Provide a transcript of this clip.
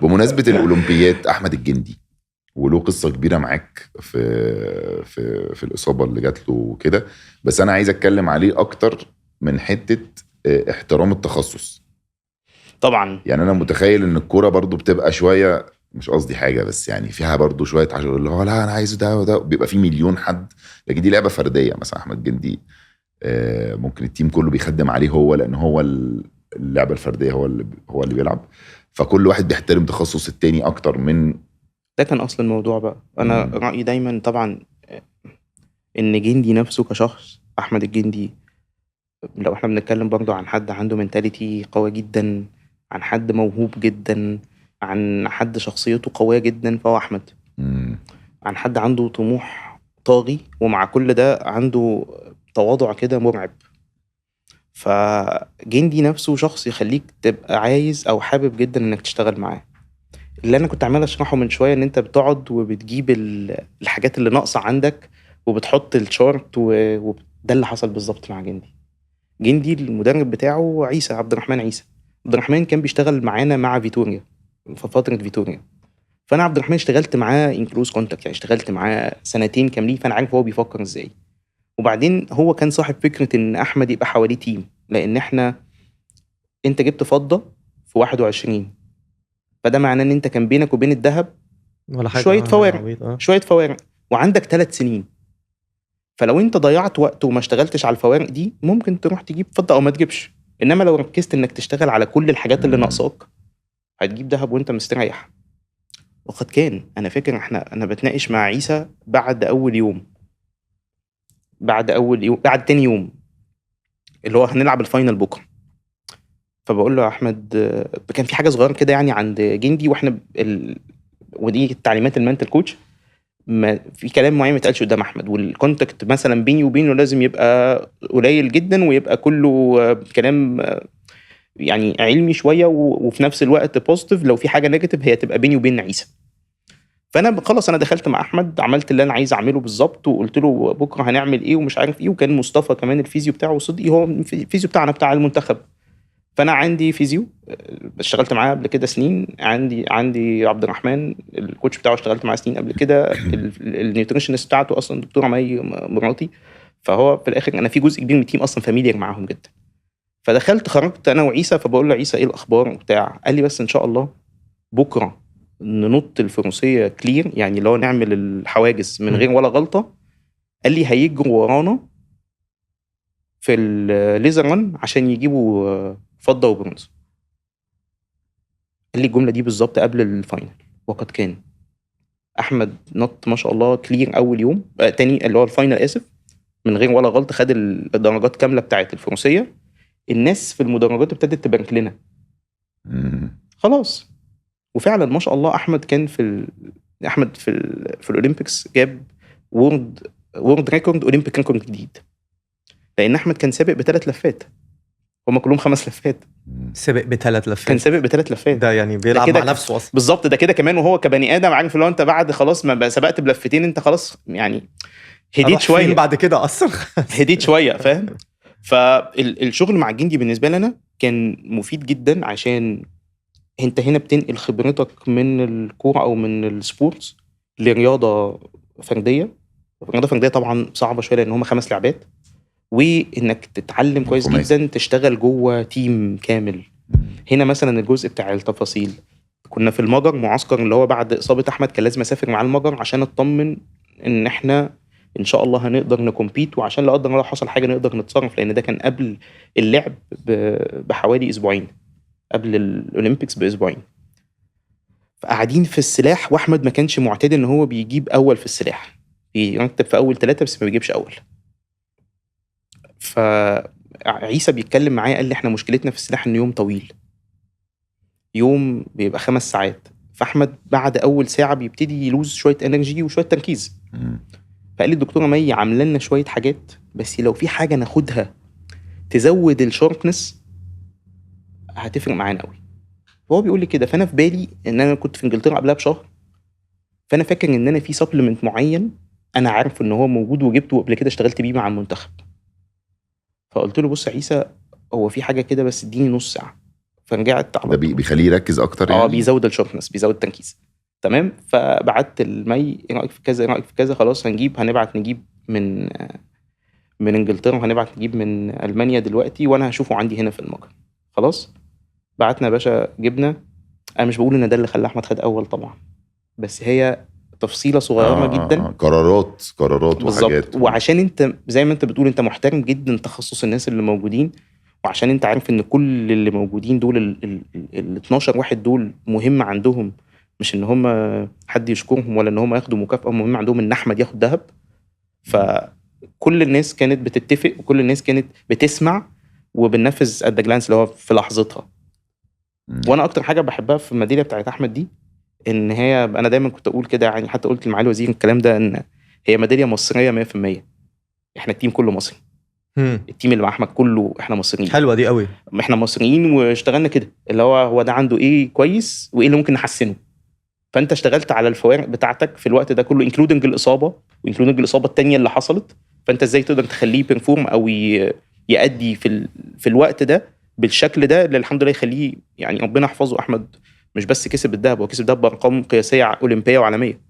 بمناسبة الأولمبيات، أحمد الجندي وله قصة كبيرة معاك في الإصابة اللي جات له وكده، بس أنا عايز أتكلم عليه أكتر من حتة احترام التخصص. طبعا يعني أنا متخيل إن الكورة برضو بتبقى شوية، مش قصدي حاجة، بس يعني فيها برضو شوية عشان اللي هو لا أنا عايزه ده وده، بيبقى فيه مليون حد، لكن دي لعبة فردية. مثلا أحمد جندي ممكن التيم كله بيخدم عليه هو، لأن هو اللعبة الفردية هو اللي بيلعب، فكل واحد بيحترم تخصص التاني أكتر من. ده كان اصل الموضوع بقى. انا رايي دايما طبعا ان جندي نفسه كشخص، احمد الجندي، لو احنا بنتكلم برضو عن حد عنده منتاليتي قوية جدا، عن حد موهوب جدا، عن حد شخصيته قوية جدا، فهو احمد. عن حد عنده طموح طاغي، ومع كل ده عنده تواضع كده مرعب. فجندي نفسه شخص يخليك تبقى عايز او حابب جدا انك تشتغل معاه. اللي انا كنت عمال اشرحه من شويه، ان انت بتقعد وبتجيب الحاجات اللي ناقصه عندك وبتحط الشارت وده اللي حصل بالظبط مع جندي المدرب بتاعه عيسى، عبد الرحمن عيسى. عبد الرحمن كان بيشتغل معانا مع فيتوريا في فتره فيتوريا، فانا عبد الرحمن اشتغلت معاه ان كلوز كونتاكت، يعني اشتغلت معاه سنتين كاملين، فانا عارف هو بيفكر ازاي. وبعدين هو كان صاحب فكره ان احمد يبقى حواليه تيم، لان انت جبت فضه في 21، فده معناه ان انت كان بينك وبين الذهب ولا حاجة. شويه فوارق، عبيط. شويه فوارق، وعندك 3 سنين. فلو انت ضيعت وقت وما اشتغلتش على الفوارق دي، ممكن تروح تجيب فضه او ما تجيبش. انما لو ركزت انك تشتغل على كل الحاجات اللي ناقصاك، هتجيب ذهب وانت مستريح. وقد كان. انا فاكر انا بتناقش مع عيسى بعد اول يوم، بعد تاني يوم، اللي هو هنلعب الفاينل بكره. فبقول له يا احمد، كان في حاجه صغيره كده يعني عند جندي، واحنا ودي تعليمات المنتال كوتش، ما في كلام معين ما يتقالش قدام احمد، والكونتاكت مثلا بيني وبينه لازم يبقى قليل جدا، ويبقى كله كلام يعني علمي شويه، وفي نفس الوقت بوزيتيف. لو في حاجه نيجاتيف هي تبقى بيني وبين عيسى. فانا خلاص انا دخلت مع احمد، عملت اللي انا عايز اعمله بالظبط، وقلت له بكره هنعمل ايه ومش عارف ايه. وكان مصطفى كمان الفيزيو بتاعه صدقي، هو الفيزيو بتاعنا بتاع المنتخب. فانا عندي فيزيو اشتغلت معاه قبل كده سنين، عندي عبد الرحمن الكوتش بتاعه اشتغلت معاه سنين قبل كده، النيوتريشنست بتاعته اصلا دكتوره مي مراتي. فهو في الاخر انا في جزء كبير من التيم اصلا فاميليار معاهم جدا. فدخلت خرجت انا وعيسى، فبقول له عيسى ايه الاخبار وبتاع، قال لي بس ان شاء الله بكره ننط الفروسيه كلير، يعني اللي هو نعمل الحواجز من غير ولا غلطه. قال لي هيجروا ورانا في الليزر ران عشان يجيبوا فضه وبرونز. قال لي الجمله دي بالظبط قبل الفاينل. وقد كان. احمد نط ما شاء الله كلير اول يوم، تاني اللي هو الفاينل اسف، من غير ولا غلط، خد الدرجات كامله بتاعه الفروسيه. الناس في المدرجات ابتدت تبارك لنا خلاص. وفعلا ما شاء الله احمد كان احمد في الاولمبيكس جاب وورد ريكورد، اولمبيك ريكورد جديد، لان احمد كان سابق ب3 لفات، هما كلهم 5 لفات. سابق ب3 لفات. كان سابق ب3 لفات. ده يعني بيلعب مع نفسه اصلا. بالظبط. ده كده كمان وهو كبني ادم عارف لو انت بعد خلاص ما سبقت بلفتين، انت خلاص يعني هديت شويه بعد كده اصلا. هديت شويه، فاهم؟ فالشغل مع الجندي بالنسبه لنا كان مفيد جدا، عشان انت هنا بتنقل خبرتك من الكوره او من السبورتس لرياضه فرديه. الرياضه الفرديه طبعا صعبه شويه لان هم 5 لعبات، وانك تتعلم كويس جدا تشتغل جوه تيم كامل. هنا مثلا الجزء بتاع التفاصيل، كنا في المجر معسكر اللي هو بعد اصابه احمد، كان لازم اسافر مع المجر عشان اطمن ان احنا ان شاء الله هنقدر نكمبيت، وعشان لا قدر الله حصل حاجه نقدر نتصرف، لان ده كان قبل اللعب بحوالي اسبوعين، قبل الاولمبيكس باسبوعين. فقاعدين في السلاح، واحمد ما كانش معتاد ان هو بيجيب اول في السلاح، بيرتب في اول 3 بس ما بيجيبش اول. فعيسى بيتكلم معايا قال لي احنا مشكلتنا في السلاح ان يوم طويل، يوم بيبقى 5 ساعات، فاحمد بعد اول ساعه بيبتدي يلوز شويه انرجي وشويه تركيز. فقال لي الدكتوره مي عامله لنا شويه حاجات، بس لو في حاجه ناخدها تزود الشاربنس هتفرق معانا قوي. فهو بيقول لي كده، فانا في بالي ان انا كنت في انجلترا قبلها بشهر، فانا فاكر ان انا في سبلمنت معين انا عارف ان هو موجود وجبته قبل كده اشتغلت بيه مع المنتخب. فقلت له بص يا عيسى، هو في حاجه كده بس اديني نص ساعه. فرجعت ده على بيخليه يركز اكتر يعني. بيزود الشاربنس، بيزود التركيز. تمام. فبعت المي ايه رايك في كذا، ايه رايك في كذا، خلاص هنبعت نجيب من انجلترا، وهنبعت نجيب من المانيا دلوقتي، وانا هشوفه عندي هنا في المجر. خلاص بعتنا يا باشا، جبنا. انا مش بقول ان ده اللي خلى احمد خد اول طبعا، بس هي تفصيله صغيره جدا. قرارات بالظبط. وحاجات وعشان انت زي ما انت بتقول، انت محترم جدا تخصص الناس اللي موجودين، وعشان انت عارف ان كل اللي موجودين دول ال 12 واحد دول مهم عندهم، مش ان هم حد يشكرهم ولا ان هم ياخدوا مكافأة، مهم عندهم ان احمد ياخد ذهب. فكل الناس كانت بتتفق، وكل الناس كانت بتسمع وبننفذ at the glance اللي هو في لحظتها. وانا اكتر حاجه بحبها في الميداليه بتاعت احمد دي، ان هي انا دايما كنت اقول كده يعني، حتى قلت لمعالي الوزير الكلام ده، ان هي ميداليه مصريه 100%. احنا التيم كله مصري. التيم اللي مع احمد كله احنا مصريين. حلوه دي قوي. احنا مصريين واشتغلنا كده، اللي هو ده عنده ايه كويس وايه اللي ممكن نحسنه. فانت اشتغلت على الفوارق بتاعتك في الوقت ده كله، انكلودنج الاصابه وانكلودنج الاصابه الثانيه اللي حصلت. فانت ازاي تقدر تخليه بيرفورم او يأدي في الوقت ده بالشكل ده اللي الحمد لله يخليه يعني ربنا يحفظه. احمد مش بس كسب الذهب، هو كسب الذهب بارقام قياسيه اولمبيه وعالميه.